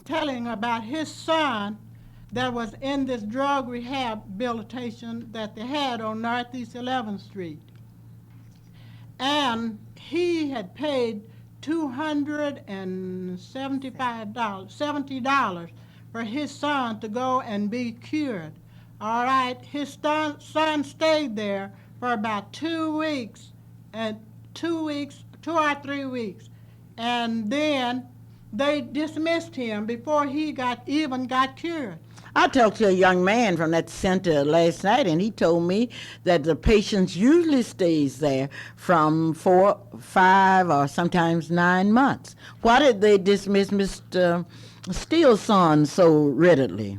telling about his son that was in this drug rehabilitation that they had on Northeast 11th Street. And he had paid $270 for his son to go and be cured. All right, his son stayed there for about 2 weeks, and 2 or 3 weeks, and then they dismissed him before he even got cured. I talked to a young man from that center last night, and he told me that the patient usually stays there from 4, 5, or sometimes 9 months. Why did they dismiss Mr. Steele's son so readily?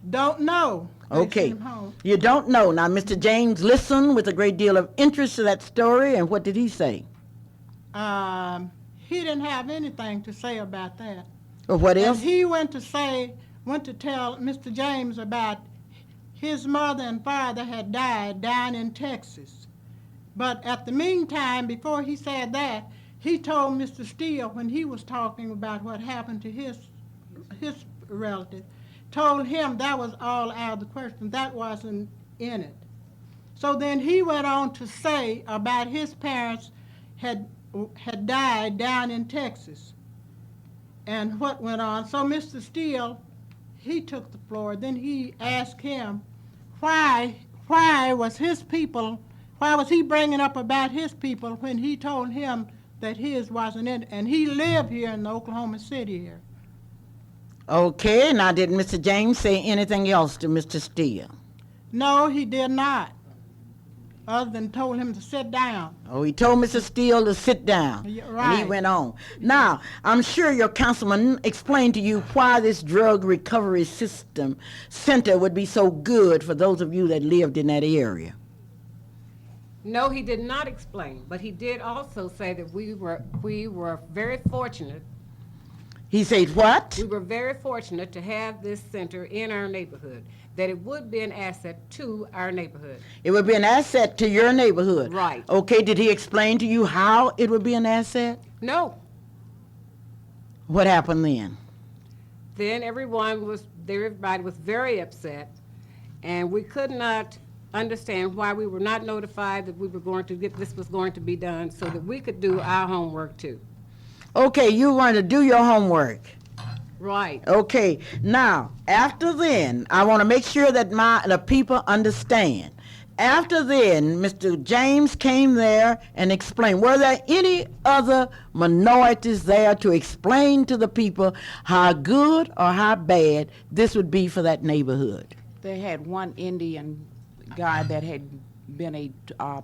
Don't know. They Okay. sent him home. You don't know. Now, Mr. James listened with a great deal of interest to that story, and what did he say? He didn't have anything to say about that. Or what And else? he went to tell Mr. James about his mother and father had died down in Texas. But at the meantime, before he said that, he told Mr. Steele, when he was talking about what happened to his relative, told him that was all out of the question. That wasn't in it. So then he went on to say about his parents had died down in Texas and what went on. So Mr. Steele, he took the floor. Then he asked him why was he bringing up about his people when he told him that his wasn't in it, and he lived here in Oklahoma City here. Okay, now did Mr. James say anything else to Mr. Steele? No, he did not, other than told him to sit down. Oh, he told Mr. Steele to sit down, Yeah, and he right. went on. Now, I'm sure your councilman explained to you why this drug recovery center would be so good for those of you that lived in that area. No, he did not explain, but he did also say that we were very fortunate. He said what? We were very fortunate to have this center in our neighborhood, that it would be an asset to our neighborhood. It would be an asset to your neighborhood. Right. Okay, did he explain to you how it would be an asset? No. What happened then? Then everybody was very upset, and we could not understand why we were not notified that this was going to be done so that we could do our homework too. Okay, you were going to do your homework. Right. Okay, now, after then, I want to make sure that the people understand. After then, Mr. James came there and explained. Were there any other minorities there to explain to the people how good or how bad this would be for that neighborhood? They had one Indian guy that had been a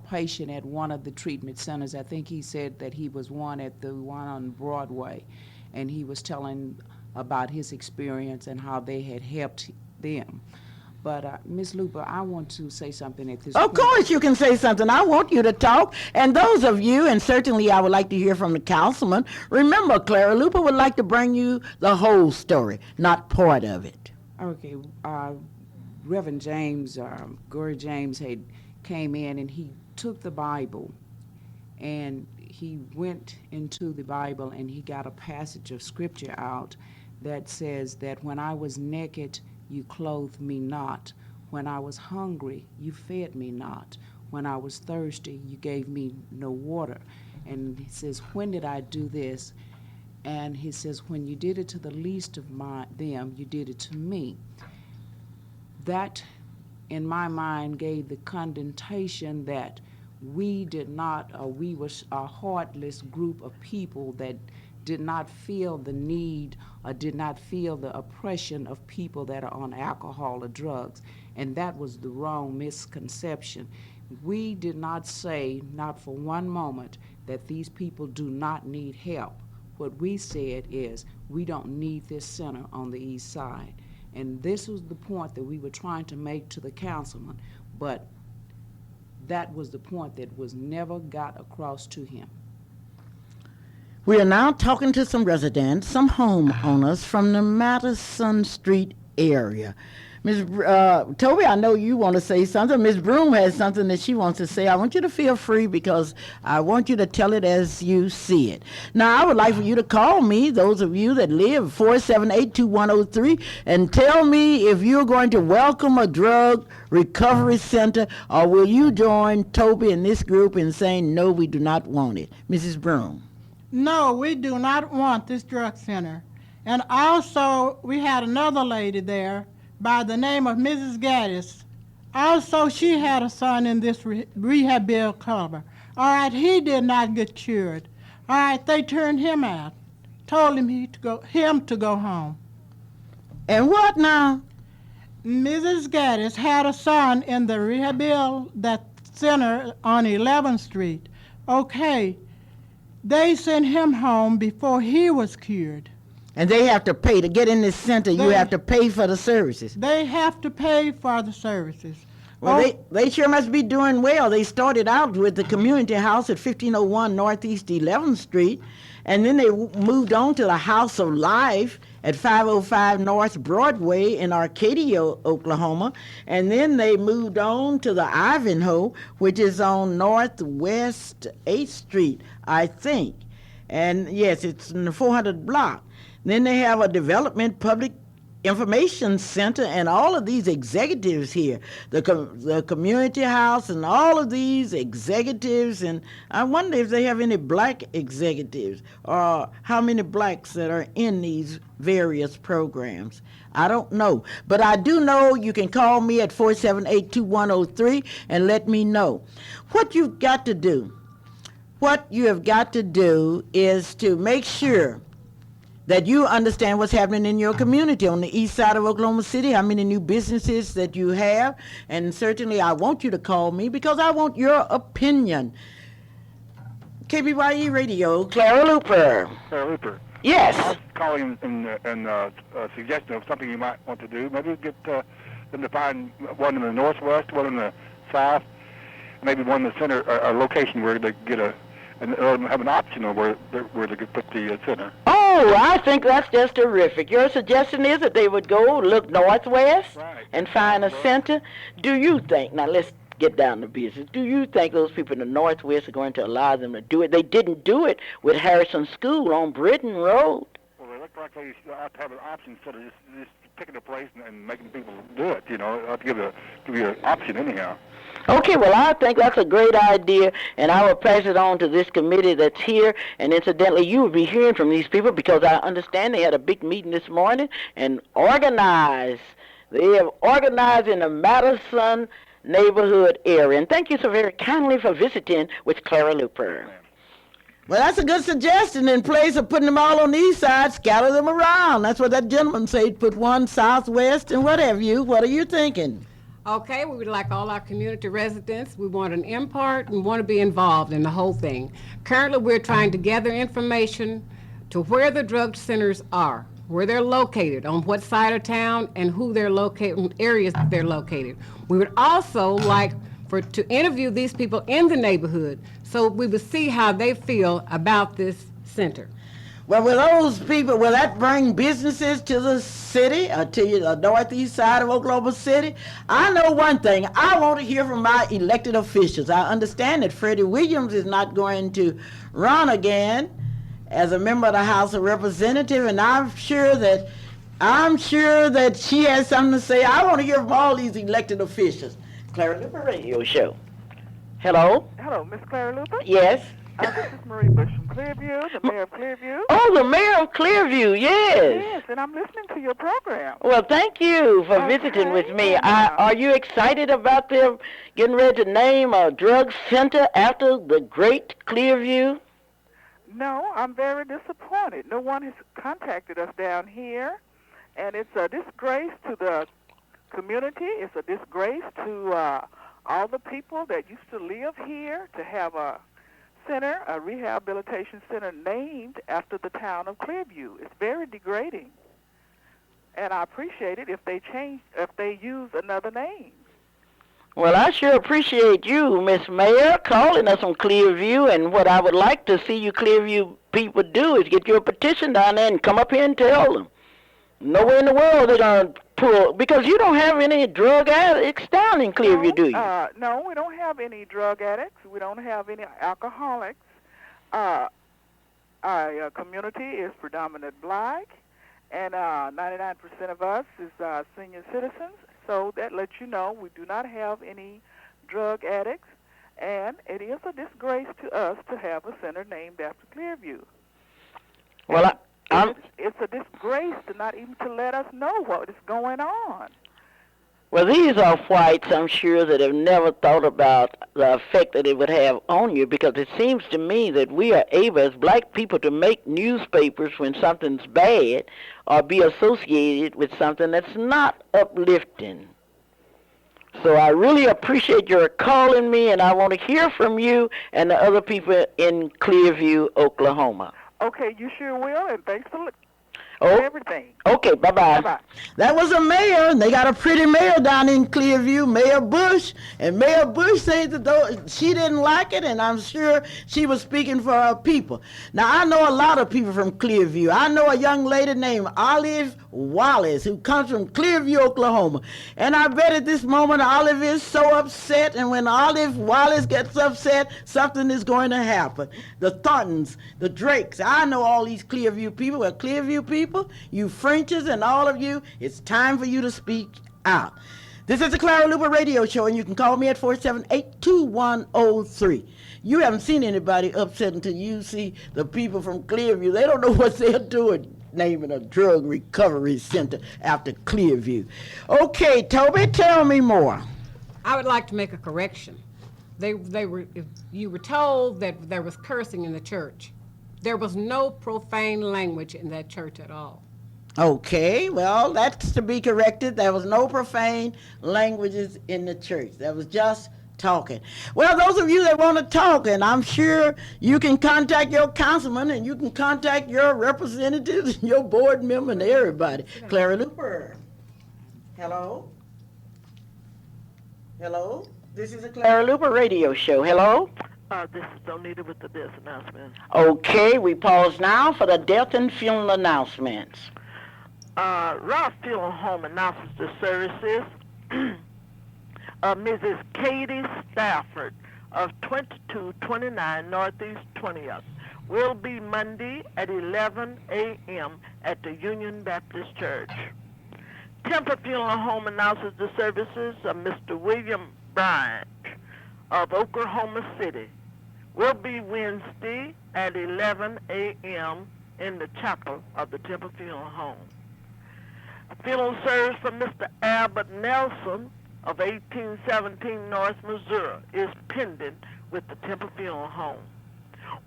patient at one of the treatment centers. I think he said that he was one on Broadway, and he was telling about his experience and how they had helped them. But Ms. Luper, I want to say something at this Of point. course you can say something. I want you to talk. And those of you, and certainly I would like to hear from the councilman, remember, Clara, Luper would like to bring you the whole story, not part of it. Okay, Reverend James, Gory James came in and he took the Bible and he went into the Bible and he got a passage of scripture out that says that when I was naked, you clothed me not. When I was hungry, you fed me not. When I was thirsty, you gave me no water. And he says, when did I do this? And he says, when you did it to the least of them, you did it to me. That, in my mind, gave the condemnation that we was a heartless group of people that did not feel the need or did not feel the oppression of people that are on alcohol or drugs. And that was the wrong misconception. We did not say, not for one moment, that these people do not need help. What we said is, we don't need this center on the east side. And this was the point that we were trying to make to the councilman, but that was the point that was never got across to him. We are now talking to some residents, some homeowners from the Madison Street area. Toby, I know you want to say something. Ms. Broom has something that she wants to say. I want you to feel free because I want you to tell it as you see it. Now, I would like for you to call me, those of you that live 478-2103, and tell me if you're going to welcome a drug recovery center, or will you join Toby and this group in saying, no, we do not want it. Mrs. Broom. No, we do not want this drug center. And also, we had another lady there by the name of Mrs. Gaddis. Also, she had a son in this rehab bill cover. All right, he did not get cured. All right, they turned him out, told him to go home. And what now? Mrs. Gaddis had a son in the rehab bill, that center on 11th Street. Okay, they sent him home before he was cured. And they have to pay to get in this center. You have to pay for the services. They have to pay for the services. Well, they sure must be doing well. They started out with the community house at 1501 Northeast 11th Street, and then they moved on to the House of Life at 505 North Broadway in Arcadia, Oklahoma, and then they moved on to the Ivanhoe, which is on Northwest 8th Street, I think. And yes, it's in the 400 block. Then they have a development public information center, and all of these executives here, the community house and all of these executives, and I wonder if they have any black executives or how many blacks that are in these various programs. I don't know, but I do know you can call me at 478-2103 and let me know. What you've got to do, what you have got to do is to make sure that you understand what's happening in your community on the east side of Oklahoma City, how many new businesses that you have, and certainly I want you to call me because I want your opinion. KBYE Radio, Clara Luper. Clara Luper. Yes. I was calling in suggestion of something you might want to do. Maybe get them to find one in the northwest, one in the south, maybe one in the center, a location where they get have an option of where they could put the center. Oh, I think that's just terrific. Your suggestion is that they would go look northwest and find a center. Do you think, now let's get down to business, do you think those people in the northwest are going to allow them to do it? They didn't do it with Harrison School on Britain Road. Well, they look like they ought to have an option instead of just picking a place and making people do it, you know. They ought to give you an option anyhow. Okay, well, I think that's a great idea, and I will pass it on to this committee that's here. And incidentally, you will be hearing from these people because I understand they had a big meeting this morning and organized. They have organized in the Madison neighborhood area. And thank you so very kindly for visiting with Clara Luper. Well, that's a good suggestion. In place of putting them all on the east side, scatter them around. That's what that gentleman said, put one southwest and what have you. What are you thinking? Okay, we would like all our community residents, we want an impart and want to be involved in the whole thing. Currently, we're trying to gather information to where the drug centers are, where they're located, on what side of town, and who they're located, areas they're located. We would also like to interview these people in the neighborhood so we would see how they feel about this center. Well, will those people, will that bring businesses to the city, to the northeast side of Oklahoma City? I know one thing. I want to hear from my elected officials. I understand that Freddie Williams is not going to run again as a member of the House of Representatives, and I'm sure that she has something to say. I want to hear from all these elected officials. Clara Luper Radio Show. Hello? Hello, Miss Clara Luper? Yes? This is Marie Bush from Clearview, the mayor of Clearview. Oh, the mayor of Clearview, yes. Yes, and I'm listening to your program. Well, thank you for visiting with me. Are you excited about them getting ready to name a drug center after the great Clearview? No, I'm very disappointed. No one has contacted us down here, and it's a disgrace to the community. It's a disgrace to all the people that used to live here to have a center, a rehabilitation center named after the town of Clearview. It's very degrading. And I appreciate it if they use another name. Well, I sure appreciate you, Miss Mayor, calling us on Clearview, and what I would like to see you Clearview people do is get you a petition down there and come up here and tell them. Nowhere in the world they're going to pull, because you don't have any drug addicts down in Clearview, do you? No, we don't have any drug addicts. We don't have any alcoholics. Our community is predominant black, and 99% of us is senior citizens. So that lets you know we do not have any drug addicts, and it is a disgrace to us to have a center named after Clearview. Well, it's a disgrace to not even to let us know what is going on. Well, these are whites, I'm sure, that have never thought about the effect that it would have on you, because it seems to me that we are able, as black people, to make newspapers when something's bad or be associated with something that's not uplifting. So I really appreciate your calling me, and I want to hear from you and the other people in Clearview, Oklahoma. Okay, you sure will, and thanks for everything. Okay, bye-bye. Bye-bye. That was a mayor, and they got a pretty mayor down in Clearview, Mayor Bush. And Mayor Bush said that she didn't like it, and I'm sure she was speaking for her people. Now, I know a lot of people from Clearview. I know a young lady named Olive Wallace, who comes from Clearview, Oklahoma. And I bet at this moment Olive is so upset, and when Olive Wallace gets upset, something is going to happen. The Thorntons, the Drakes, I know all these Clearview people. Well, Clearview people, you Frenches and all of you, it's time for you to speak out. This is the Clara Luper Radio Show, and you can call me at 478-2103. You haven't seen anybody upset until you see the people from Clearview. They don't know what they're doing, naming a drug recovery center after Clearview. Okay, Toby, tell me more. I would like to make a correction. You were told that there was cursing in the church. There was no profane language in that church at all. Okay, well, that's to be corrected. There was no profane languages in the church. There was just talking. Well, those of you that want to talk, and I'm sure you can contact your councilman, and you can contact your representatives, and your board member, and everybody. Clara Luper. Hello? Hello? This is a Clara Luper Radio Show. Hello? This is Donita with the death announcement. Okay, we pause now for the death and funeral announcements. Ross Funeral Home announces the services. Mrs. Katie Stafford of 2229 Northeast 20th will be Monday at 11 a.m. at the Union Baptist Church. Temple Funeral Home announces the services of Mr. William Bryant of Oklahoma City will be Wednesday at 11 a.m. in the chapel of the Temple Funeral Home. Funeral service for Mr. Albert Nelson of 1817 North Missouri is pending with the Temple Funeral Home.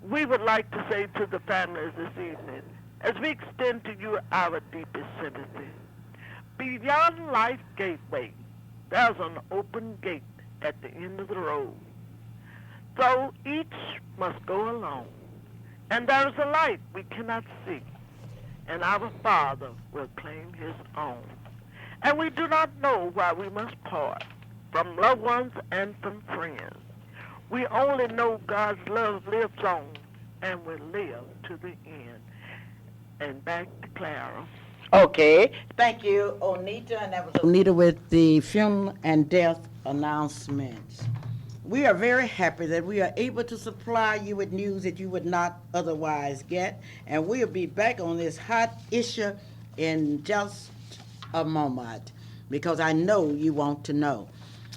We would like to say to the families this evening, as we extend to you our deepest sympathy, beyond Life Gateway, there's an open gate at the end of the road. So each must go alone. And there is a light we cannot see, and our Father will claim his own. And we do not know why we must part from loved ones and from friends. We only know God's love lives on and will live to the end. And back to Clara. Okay, thank you, Onita, and that was Onita with the funeral and death announcements. We are very happy that we are able to supply you with news that you would not otherwise get, and we'll be back on this hot issue in just a moment, because I know you want to know.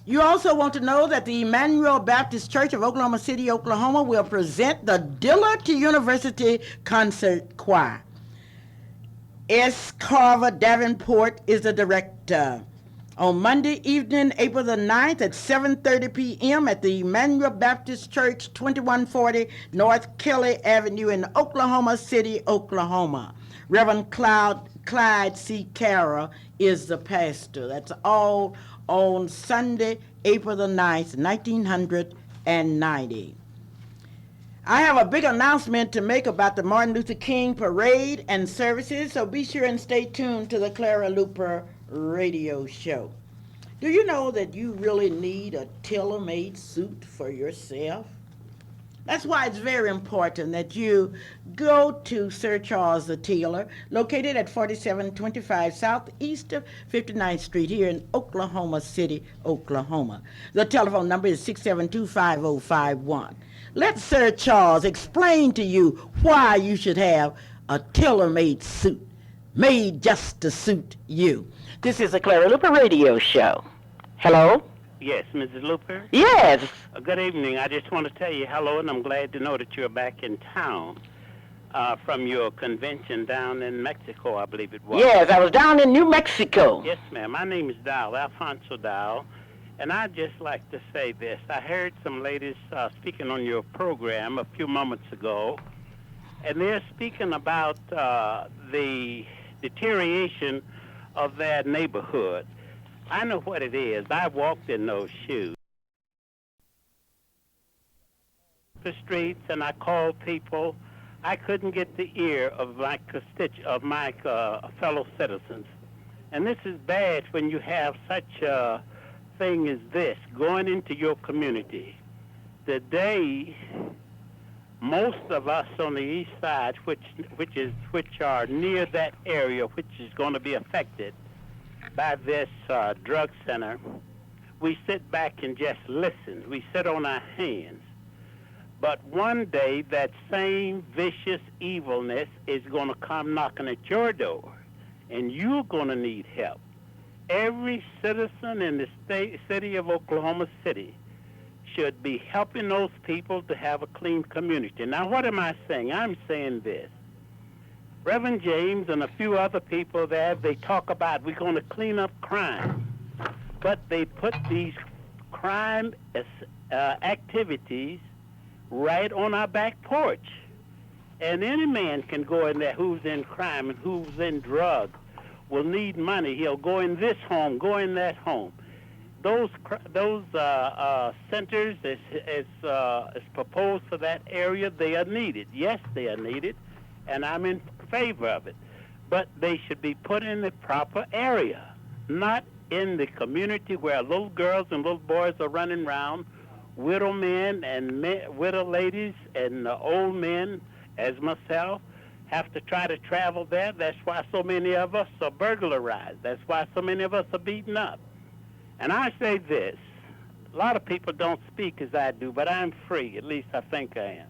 You also want to know that the Emmanuel Baptist Church of Oklahoma City, Oklahoma will present the Dillard to University Concert Choir. S. Carver Davenport is the director. On Monday evening, April the 9th at 7:30 p.m. at the Emmanuel Baptist Church, 2140 North Kelly Avenue in Oklahoma City, Oklahoma. Reverend Clyde C. Clara is the pastor. That's all on Sunday, April the 9th, 1990. I have a big announcement to make about the Martin Luther King parade and services, so be sure and stay tuned to the Clara Luper Radio Show. Do you know that you really need a tailor-made suit for yourself? That's why it's very important that you go to Sir Charles the Tailor, located at 4725 Southeast of 59th Street here in Oklahoma City, Oklahoma. The telephone number is 672-5051. Let Sir Charles explain to you why you should have a tailor-made suit, made just to suit you. This is a Clara Luper radio show. Hello? Yes, Mrs. Luper. Yes. Good evening. I just want to tell you hello, and I'm glad to know that you're back in town from your convention down in Mexico, I believe it was. Yes, I was down in New Mexico. Yes, ma'am. My name is Dow, Alfonso Dow, and I'd just like to say this. I heard some ladies speaking on your program a few moments ago, and they're speaking about the deterioration of their neighborhood. I know what it is. I walked in those shoes. The streets, and I called people. I couldn't get the ear of my fellow citizens. And this is bad when you have such a thing as this going into your community. The day most of us on the east side, which are near that area, which is going to be affected by this drug center, we sit back and just listen. We sit on our hands. But one day, that same vicious evilness is going to come knocking at your door, and you're going to need help. Every citizen in the city of Oklahoma City should be helping those people to have a clean community. Now, what am I saying? I'm saying this. Reverend James and a few other people there, they talk about we're going to clean up crime. But they put these crime activities right on our back porch. And any man can go in there who's in crime and who's in drugs, will need money. He'll go in this home, go in that home. Those centers as proposed for that area, they are needed. Yes, they are needed, and I'm in favor of it. But they should be put in the proper area, not in the community where little girls and little boys are running around, widow men and widow ladies and old men, as myself, have to try to travel there. That's why so many of us are burglarized. That's why so many of us are beaten up. And I say this, a lot of people don't speak as I do, but I'm free, at least I think I am.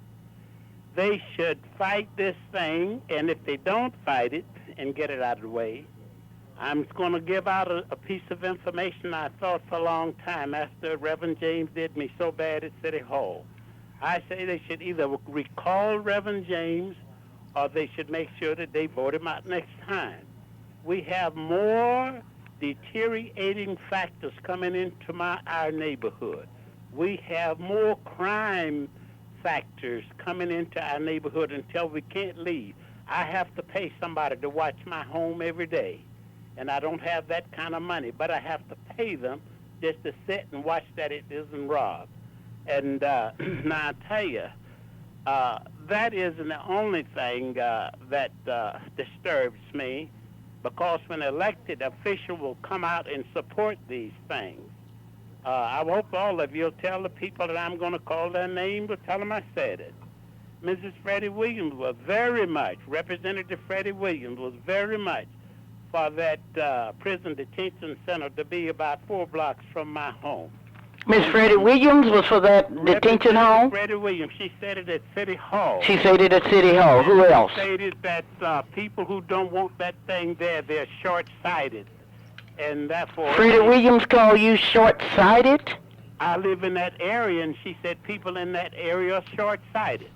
They should fight this thing, and if they don't fight it and get it out of the way, I'm going to give out a piece of information I thought for a long time after Reverend James did me so bad at City Hall. I say they should either recall Reverend James or they should make sure that they vote him out next time. We have more deteriorating factors coming into our neighborhood. We have more crime factors coming into our neighborhood until we can't leave. I have to pay somebody to watch my home every day, and I don't have that kind of money, but I have to pay them just to sit and watch that it isn't robbed. And now I tell you, that isn't the only thing that disturbs me, because when an elected official will come out and support these things, I hope all of you will tell the people that I'm going to call their name, but tell them I said it. Mrs. Freddie Williams was very much, Representative Freddie Williams was very much for that prison detention center to be about 4 blocks from my home. Miss Freddie Williams was for that detention home? Freddie Williams, she said it at City Hall. She said it at City Hall. Who else? She stated that people who don't want that thing there, they're short-sighted. And therefore... Freddie Williams called you short-sighted? I live in that area, and she said people in that area are short-sighted.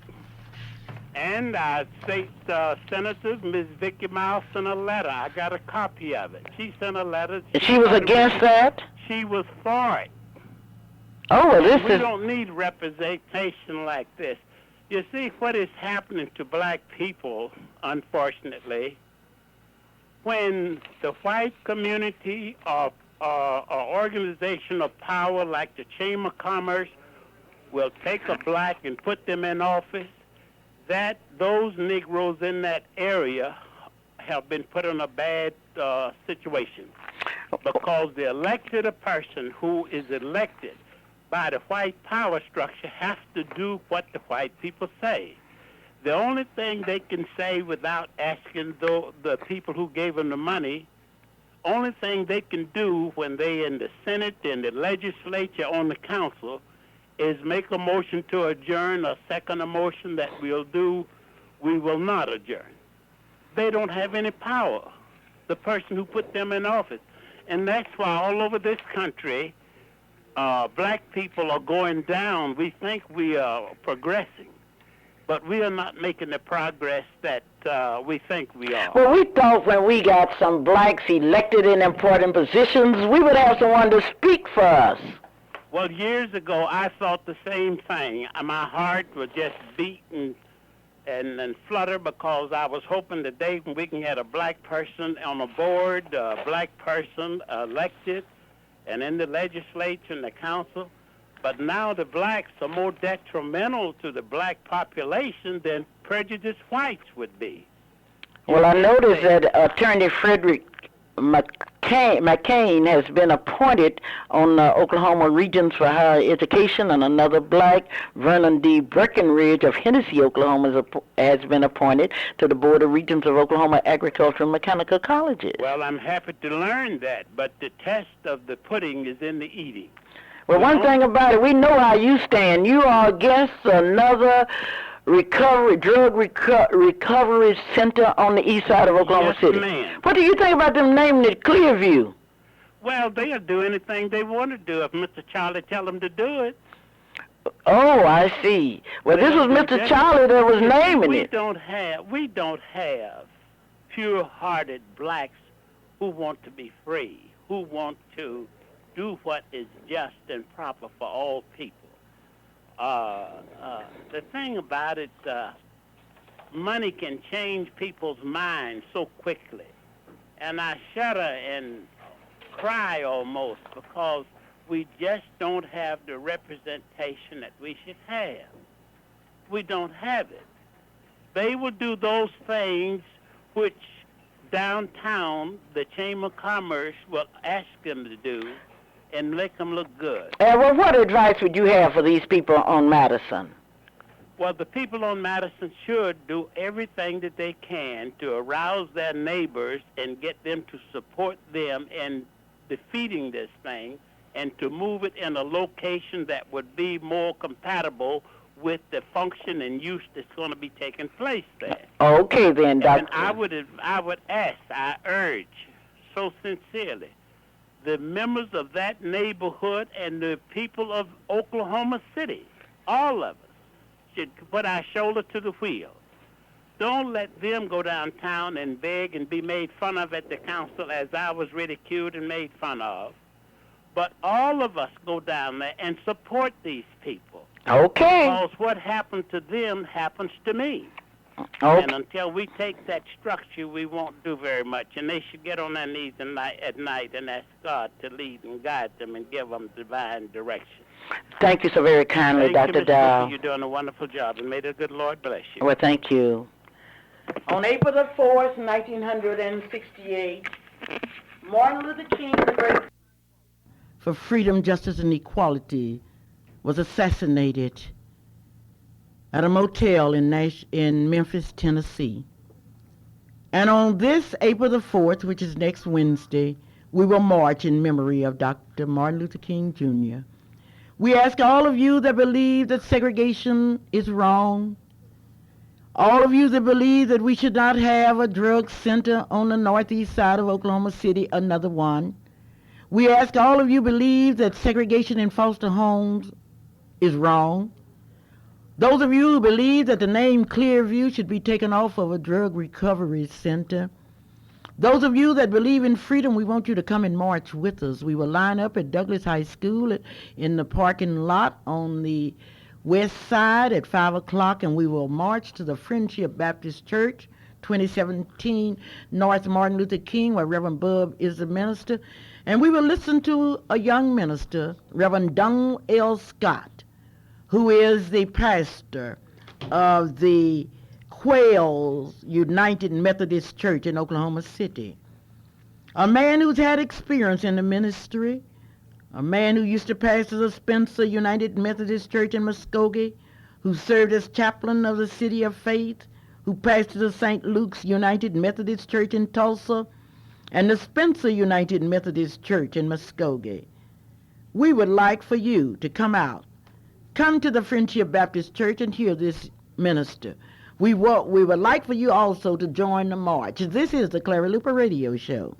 And state senators, Ms. Vicky Miles sent a letter. I got a copy of it. She sent a letter. She was against that? She was for it. Oh, well, We don't need representation like this. You see, what is happening to black people, unfortunately, when the white community or organization of power like the Chamber of Commerce will take a black and put them in office, that those Negroes in that area have been put in a bad situation, because they elected a person who is elected by the white power structure have to do what the white people say. The only thing they can say without asking the people who gave them the money, only thing they can do when they in the Senate, in the legislature, on the council, is make a motion to adjourn or second a motion that we will not adjourn. They don't have any power, the person who put them in office. And that's why all over this country, black people are going down. We think we are progressing, but we are not making the progress that we think we are. Well, we thought when we got some blacks elected in important positions, we would have someone to speak for us. Well, years ago, I thought the same thing. My heart was just beat and flutter because I was hoping the day when we can have a black person on a board, a black person elected, and in the legislature and the council. But now the blacks are more detrimental to the black population than prejudiced whites would be. Well, I noticed that Attorney Frederick McCain has been appointed on Oklahoma Regents for Higher Education, and another black, Vernon D. Breckenridge of Hennessy, Oklahoma, has been appointed to the Board of Regents of Oklahoma Agricultural and Mechanical Colleges. Well, I'm happy to learn that, but the test of the pudding is in the eating. Well, one thing about it, we know how you stand. You are against another drug recovery center on the east side of Oklahoma City. Ma'am. What do you think about them naming it Clearview? Well, they'll do anything they want to do if Mr. Charlie tell them to do it. Oh, I see. Well, this was Mr. Charlie that was naming it. We don't have pure-hearted blacks who want to be free, who want to do what is just and proper for all people. The thing about it, money can change people's minds so quickly. And I shudder and cry almost because we just don't have the representation that we should have. We don't have it. They will do those things which downtown the Chamber of Commerce will ask them to do and make them look good. Well, what advice would you have for these people on Madison? Well, the people on Madison should do everything that they can to arouse their neighbors and get them to support them in defeating this thing and to move it in a location that would be more compatible with the function and use that's going to be taking place there. Okay, then, Doctor. And I urge so sincerely the members of that neighborhood and the people of Oklahoma City, all of us, should put our shoulder to the wheel. Don't let them go downtown and beg and be made fun of at the council as I was ridiculed and made fun of. But all of us go down there and support these people. Okay. Because what happened to them happens to me. Okay. And until we take that structure, we won't do very much. And they should get on their knees at night and ask God to lead and guide them and give them divine direction. Thank you so very kindly, Thank Dr. you, Mr. Dow. Luper. You're doing a wonderful job, and may the good Lord bless you. Well, thank you. On April the 4th, 1968, Martin Luther King, the great for freedom, justice, and equality, was assassinated at a motel in Memphis, Tennessee. And on this April the 4th, which is next Wednesday, we will march in memory of Dr. Martin Luther King, Jr. We ask all of you that believe that segregation is wrong, all of you that believe that we should not have a drug center on the northeast side of Oklahoma City, another one. We ask all of you believe that segregation in foster homes is wrong. Those of you who believe that the name Clearview should be taken off of a drug recovery center. Those of you that believe in freedom, we want you to come and march with us. We will line up at Douglas High School in the parking lot on the west side at 5 o'clock, and we will march to the Friendship Baptist Church, 2017 North Martin Luther King, where Reverend Bub is the minister. And we will listen to a young minister, Reverend Donald L. Scott, who is the pastor of the Quails United Methodist Church in Oklahoma City. A man who's had experience in the ministry, a man who used to pastor the Spencer United Methodist Church in Muskogee, who served as chaplain of the City of Faith, who pastored the St. Luke's United Methodist Church in Tulsa, and the Spencer United Methodist Church in Muskogee. We would like for you to come out. Come to the Friendship Baptist Church and hear this minister. We would like for you also to join the march. This is the Clara Luper Radio Show.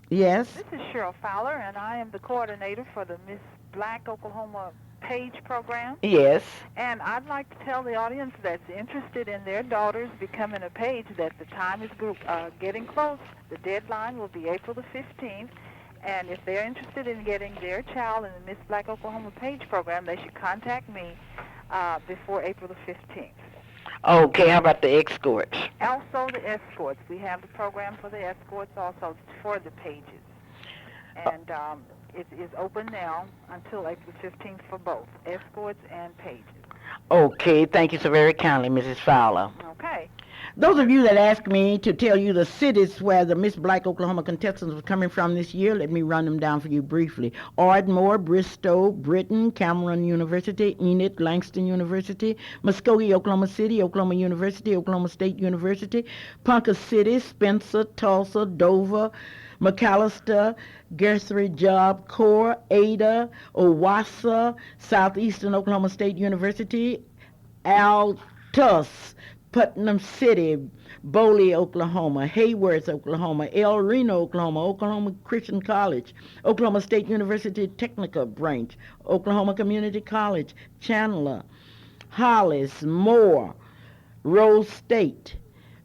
Yes? This is Cheryl Fowler, and I am the coordinator for the Miss Black Oklahoma Page program. Yes. And I'd like to tell the audience that's interested in their daughters becoming a page that the time is getting close. The deadline will be April the 15th. And if they're interested in getting their child in the Miss Black Oklahoma Page program, they should contact me before April the 15th. Okay, how about the escorts? Also the escorts. We have the program for the escorts also for the pages. And it is open now until April 15th for both escorts and pages. Okay, thank you so very kindly, Mrs. Fowler. Okay. Those of you that asked me to tell you the cities where the Miss Black Oklahoma contestants were coming from this year, let me run them down for you briefly. Ardmore, Bristow, Britain, Cameron University, Enid, Langston University, Muskogee, Oklahoma City, Oklahoma University, Oklahoma State University, Ponca City, Spencer, Tulsa, Dover, McAllister, Guthrie Job Corps, Ada, Owasso, Southeastern Oklahoma State University, Altus, Putnam City, Boley, Oklahoma, Hayworth, Oklahoma, El Reno, Oklahoma, Oklahoma Christian College, Oklahoma State University Technical Branch, Oklahoma Community College, Chandler, Hollis, Moore, Rose State,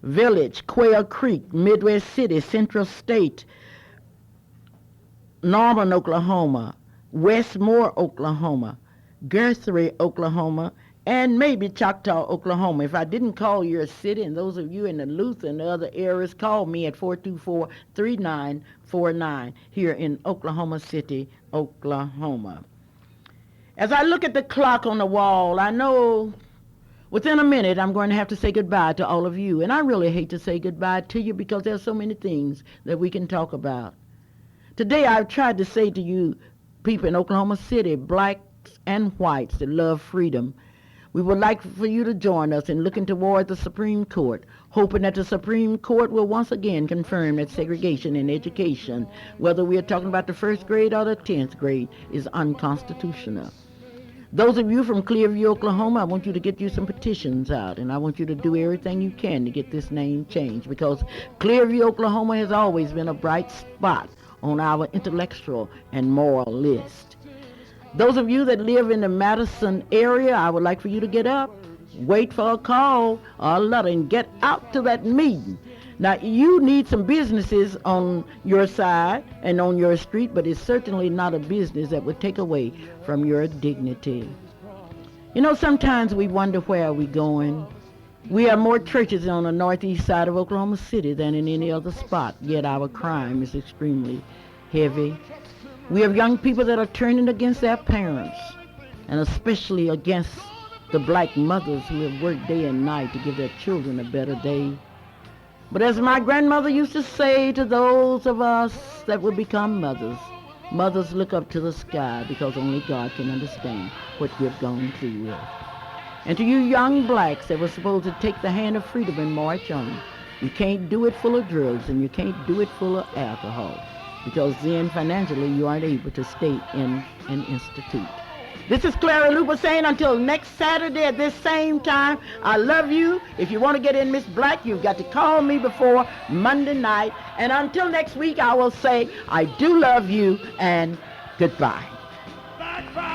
Village, Quail Creek, Midwest City, Central State, Norman, Oklahoma, Westmore, Oklahoma, Guthrie, Oklahoma, and maybe Choctaw, Oklahoma. If I didn't call your city, and those of you in the Luther and the other areas, call me at 424-3949 here in Oklahoma City, Oklahoma. As I look at the clock on the wall, I know within a minute I'm going to have to say goodbye to all of you. And I really hate to say goodbye to you because there's so many things that we can talk about. Today I've tried to say to you people in Oklahoma City, blacks and whites that love freedom, we would like for you to join us in looking toward the Supreme Court, hoping that the Supreme Court will once again confirm that segregation in education, whether we are talking about the first grade or the 10th grade, is unconstitutional. Those of you from Clearview, Oklahoma, I want you to get you some petitions out, and I want you to do everything you can to get this name changed, because Clearview, Oklahoma has always been a bright spot on our intellectual and moral list. Those of you that live in the Madison area, I would like for you to get up, wait for a call or a letter, and get out to that meeting. Now, you need some businesses on your side and on your street, but it's certainly not a business that would take away from your dignity. You know, sometimes we wonder where are we going. We have more churches on the northeast side of Oklahoma City than in any other spot, yet our crime is extremely heavy. We have young people that are turning against their parents, and especially against the black mothers who have worked day and night to give their children a better day. But as my grandmother used to say to those of us that will become mothers, mothers look up to the sky because only God can understand what you've gone through with. And to you young blacks that were supposed to take the hand of freedom and march on, you can't do it full of drugs and you can't do it full of alcohol, because then financially you aren't able to stay in an institute. This is Clara Luper saying until next Saturday at this same time, I love you. If you want to get in Miss Black, you've got to call me before Monday night. And until next week, I will say I do love you and goodbye.